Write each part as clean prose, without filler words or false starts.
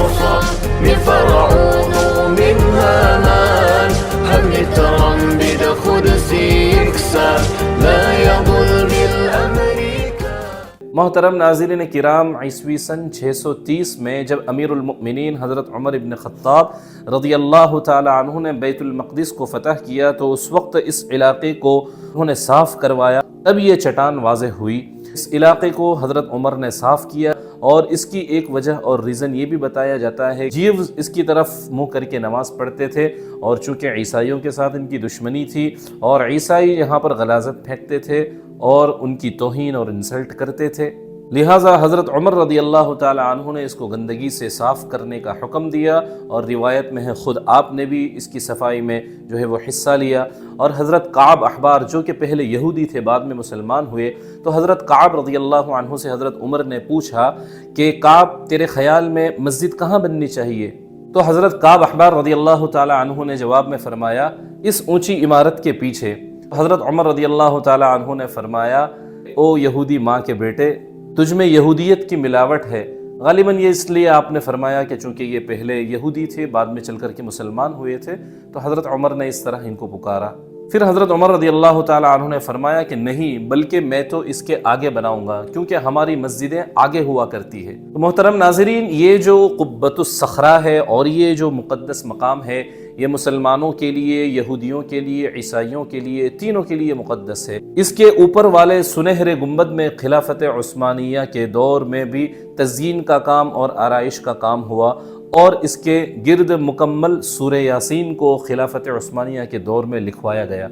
من فرعون ومن هامان هم يترمد قدس يكسر لا يضل بالأمريكا. محترم ناظرین کرام، عیسوی سن 630 میں جب امیر المؤمنین حضرت عمر ابن خطاب رضی اللہ تعالی عنہ نے بیت المقدس کو فتح کیا تو اس وقت اس علاقے کو انہوں نے صاف کروایا، تب یہ چٹان واضح ہوئی۔ اس علاقے کو حضرت عمر نے صاف کیا، اور اس کی ایک وجہ اور ریزن یہ بھی بتایا جاتا ہے، جیوز اس کی طرف منہ کر کے نماز پڑھتے تھے، اور چونکہ عیسائیوں کے ساتھ ان کی دشمنی تھی اور عیسائی یہاں پر غلاظت پھینکتے تھے اور ان کی توہین اور انسلٹ کرتے تھے، لہٰذا حضرت عمر رضی اللہ تعالی عنہ نے اس کو گندگی سے صاف کرنے کا حکم دیا، اور روایت میں ہے خود آپ نے بھی اس کی صفائی میں جو ہے وہ حصہ لیا۔ اور حضرت کعب احبار جو کہ پہلے یہودی تھے بعد میں مسلمان ہوئے، تو حضرت کعب رضی اللہ عنہ سے حضرت عمر نے پوچھا کہ کعب تیرے خیال میں مسجد کہاں بننی چاہیے؟ تو حضرت کعب احبار رضی اللہ تعالی عنہ نے جواب میں فرمایا اس اونچی عمارت کے پیچھے۔ حضرت عمر رضی اللہ تعالی عنہ نے فرمایا او یہودی ماں کے بیٹے، تجھ میں یہودیت کی ملاوٹ ہے۔ غالباً یہ اس لیے آپ نے فرمایا کہ چونکہ یہ پہلے یہودی تھے بعد میں چل کر کے مسلمان ہوئے تھے، تو حضرت عمر نے اس طرح ان کو پکارا۔ پھر حضرت عمر رضی اللہ تعالی عنہ نے فرمایا کہ نہیں، بلکہ میں تو اس کے آگے بناؤں گا، کیونکہ ہماری مسجدیں آگے ہوا کرتی ہے۔ تو محترم ناظرین، یہ جو قبۃ الصخرہ ہے اور یہ جو مقدس مقام ہے، یہ مسلمانوں کے لیے، یہودیوں کے لیے، عیسائیوں کے لیے، تینوں کے لیے مقدس ہے۔ اس کے اوپر والے سنہرے گنبد میں خلافت عثمانیہ کے دور میں بھی تزئین کا کام اور آرائش کا کام ہوا، اور اس کے گرد مکمل سورہ یاسین کو خلافت عثمانیہ کے دور میں لکھوایا گیا۔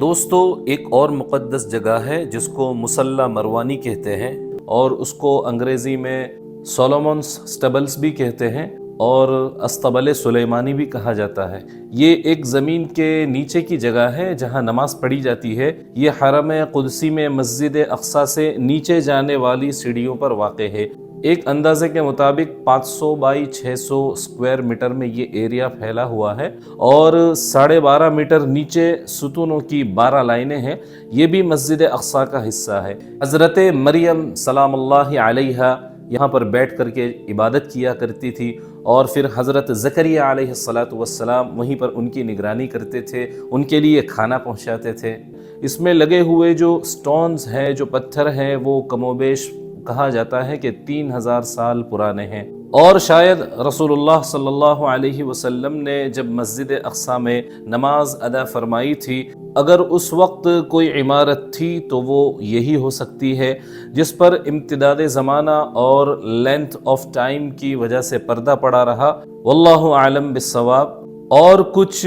دوستو، ایک اور مقدس جگہ ہے جس کو مصلی مروانی کہتے ہیں، اور اس کو انگریزی میں سولومونز اسٹبلز بھی کہتے ہیں، اور استبل سلیمانی بھی کہا جاتا ہے۔ یہ ایک زمین کے نیچے کی جگہ ہے جہاں نماز پڑھی جاتی ہے۔ یہ حرم قدسی میں مسجد اقصی سے نیچے جانے والی سیڑھیوں پر واقع ہے۔ ایک اندازے کے مطابق 500 بائی 600 اسکوائر میٹر میں یہ ایریا پھیلا ہوا ہے، اور 12.5 میٹر نیچے ستونوں کی 12 لائنیں ہیں۔ یہ بھی مسجد اقصی کا حصہ ہے۔ حضرت مریم سلام اللہ علیہا یہاں پر بیٹھ کر کے عبادت کیا کرتی تھی، اور پھر حضرت زکریا علیہ السلام وہیں پر ان کی نگرانی کرتے تھے، ان کے لیے کھانا پہنچاتے تھے۔ اس میں لگے ہوئے جو سٹونز ہیں، جو پتھر ہیں، وہ کم و بیش کہا جاتا ہے کہ 3000 سال پرانے ہیں، اور شاید رسول اللہ صلی اللہ علیہ وسلم نے جب مسجد اقصی میں نماز ادا فرمائی تھی، اگر اس وقت کوئی عمارت تھی تو وہ یہی ہو سکتی ہے، جس پر امتداد زمانہ اور لینتھ آف ٹائم کی وجہ سے پردہ پڑا رہا، واللہ اعلم بالصواب۔ اور کچھ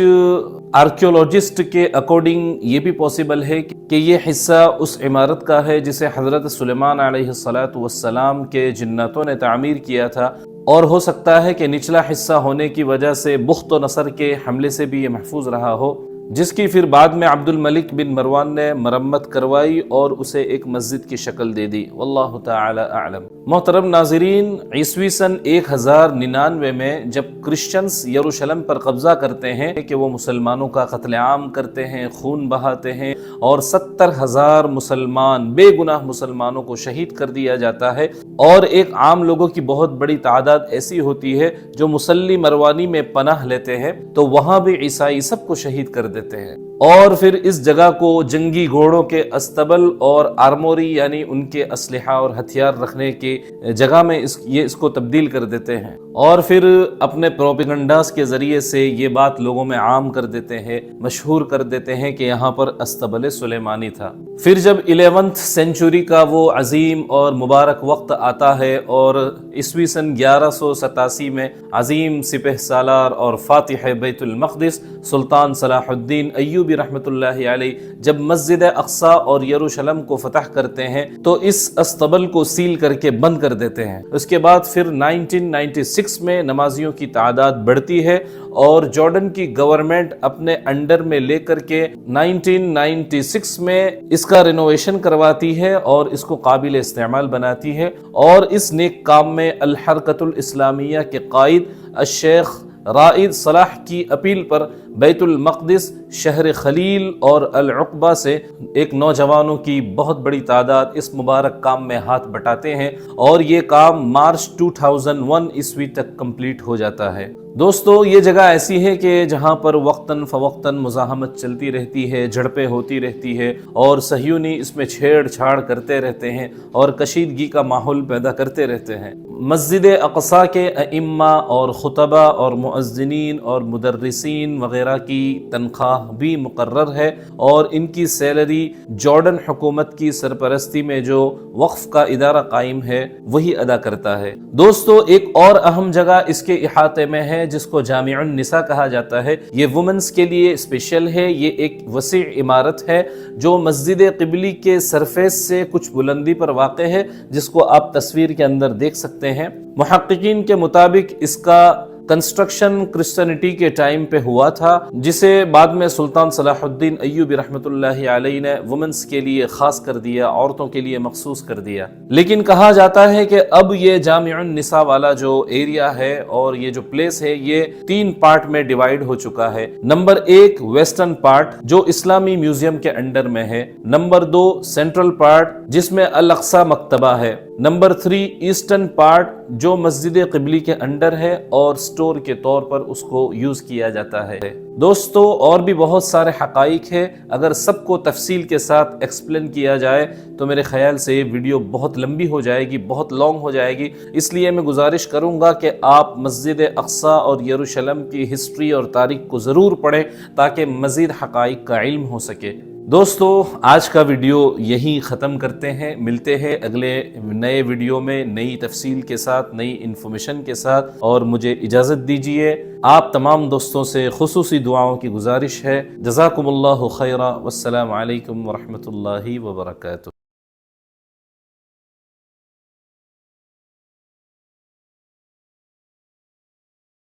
آرکیولوجسٹ کے اکارڈنگ یہ بھی پاسبل ہے کہ یہ حصہ اس عمارت کا ہے جسے حضرت سلیمان علیہ السلام کے جناتوں نے تعمیر کیا تھا، اور ہو سکتا ہے کہ نچلا حصہ ہونے کی وجہ سے بخت و نصر کے حملے سے بھی یہ محفوظ رہا ہو، جس کی پھر بعد میں عبد الملک بن مروان نے مرمت کروائی اور اسے ایک مسجد کی شکل دے دی، واللہ تعالی اعلم۔ محترم ناظرین، عیسوی سن 1099 میں جب کرسچنز یروشلم پر قبضہ کرتے ہیں کہ وہ مسلمانوں کا قتل عام کرتے ہیں، خون بہاتے ہیں، اور 70,000 مسلمان، بے گناہ مسلمانوں کو شہید کر دیا جاتا ہے، اور ایک عام لوگوں کی بہت بڑی تعداد ایسی ہوتی ہے جو مصلی مروانی میں پناہ لیتے ہیں، تو وہاں بھی عیسائی سب کو شہید کر دیتے ہیں، اور پھر اس جگہ کو جنگی گھوڑوں کے استبل اور آرموری یعنی ان کے اسلحہ اور ہتھیار رکھنے کی جگہ میں اس کو تبدیل کر دیتے ہیں، اور پھر اپنے پروپیگنڈاز کے ذریعے سے یہ بات لوگوں میں عام کر دیتے ہیں، مشہور کر دیتے ہیں کہ یہاں پر استبل سلیمانی تھا۔ پھر جب 11ویں سینچری کا وہ عظیم اور مبارک وقت آتا ہے، اور عیسوی سن 1187 میں عظیم سپہ سالار اور فاتح بیت المقدس سلطان صلاح الدین ایوبی رحمۃ اللہ علیہ جب مسجد اقصی اور یروشلم کو فتح کرتے ہیں تو اس استبل کو سیل کر کے بند کر دیتے ہیں۔ اس کے بعد پھر 1996 میں نمازیوں کی تعداد بڑھتی ہے، اور جارڈن کی گورنمنٹ اپنے انڈر میں لے کر کے 1996 میں اس کا رینوویشن کرواتی ہے اور اس کو قابل استعمال بناتی ہے، اور اس نیک کام میں الحرکت الاسلامیہ کے قائد الشیخ رائد صلاح کی اپیل پر بیت المقدس، شہر خلیل اور العقبہ سے ایک نوجوانوں کی بہت بڑی تعداد اس مبارک کام میں ہاتھ بٹاتے ہیں اور یہ کام مارچ 2001 عیسوی تک کمپلیٹ ہو جاتا ہے۔ دوستو، یہ جگہ ایسی ہے کہ جہاں پر وقتاً فوقتاً مزاحمت چلتی رہتی ہے، جھڑپیں ہوتی رہتی ہے اور صہیونی اس میں چھیڑ چھاڑ کرتے رہتے ہیں اور کشیدگی کا ماحول پیدا کرتے رہتے ہیں۔ مسجد اقصیٰ کے ائمہ اور خطبہ اور مؤذنین اور مدرسین وغیرہ کی تنخواہ بھی مقرر ہے اور ان کی سیلری جارڈن حکومت کی سرپرستی میں جو وقف کا ادارہ قائم ہے وہی ادا کرتا ہے۔ دوستو، ایک اور اہم جگہ اس کے احاطے میں ہے جس کو جامع النساء کہا جاتا ہے۔ یہ وومنز کے لیے اسپیشل ہے۔ یہ ایک وسیع عمارت ہے جو مسجد قبلی کے سرفیس سے کچھ بلندی پر واقع ہے، جس کو آپ تصویر کے اندر دیکھ سکتے ہیں۔ محققین کے مطابق اس کا کنسٹرکشن کرسچینٹی کے ٹائم پہ ہوا تھا، جسے بعد میں سلطان صلاح الدین ایوبی رحمۃ اللہ علیہ نے وومنز کے لیے خاص کر دیا، عورتوں کے لیے مخصوص کر دیا۔ لیکن کہا جاتا ہے کہ اب یہ جامع النساء والا جو ایریا ہے اور یہ جو پلیس ہے یہ 3 پارٹ میں ڈیوائیڈ ہو چکا ہے۔ نمبر 1 ویسٹرن پارٹ جو اسلامی میوزیم کے انڈر میں ہے، نمبر 2 سینٹرل پارٹ جس میں الاقصی مکتبہ ہے، نمبر 3 ایسٹرن پارٹ جو مسجد قبلی کے انڈر ہے اور سٹور کے طور پر اس کو یوز کیا جاتا ہے۔ دوستو، اور بھی بہت سارے حقائق ہیں، اگر سب کو تفصیل کے ساتھ ایکسپلین کیا جائے تو میرے خیال سے یہ ویڈیو بہت لمبی ہو جائے گی، بہت لانگ ہو جائے گی۔ اس لیے میں گزارش کروں گا کہ آپ مسجد اقصیٰ اور یروشلم کی ہسٹری اور تاریخ کو ضرور پڑھیں تاکہ مزید حقائق کا علم ہو سکے۔ دوستو، آج کا ویڈیو یہیں ختم کرتے ہیں، ملتے ہیں اگلے نئے ویڈیو میں نئی تفصیل کے ساتھ، نئی انفارمیشن کے ساتھ، اور مجھے اجازت دیجیے۔ آپ تمام دوستوں سے خصوصی دعاؤں کی گزارش ہے۔ جزاکم اللہ خیرا، والسلام علیکم ورحمۃ اللہ وبرکاتہ۔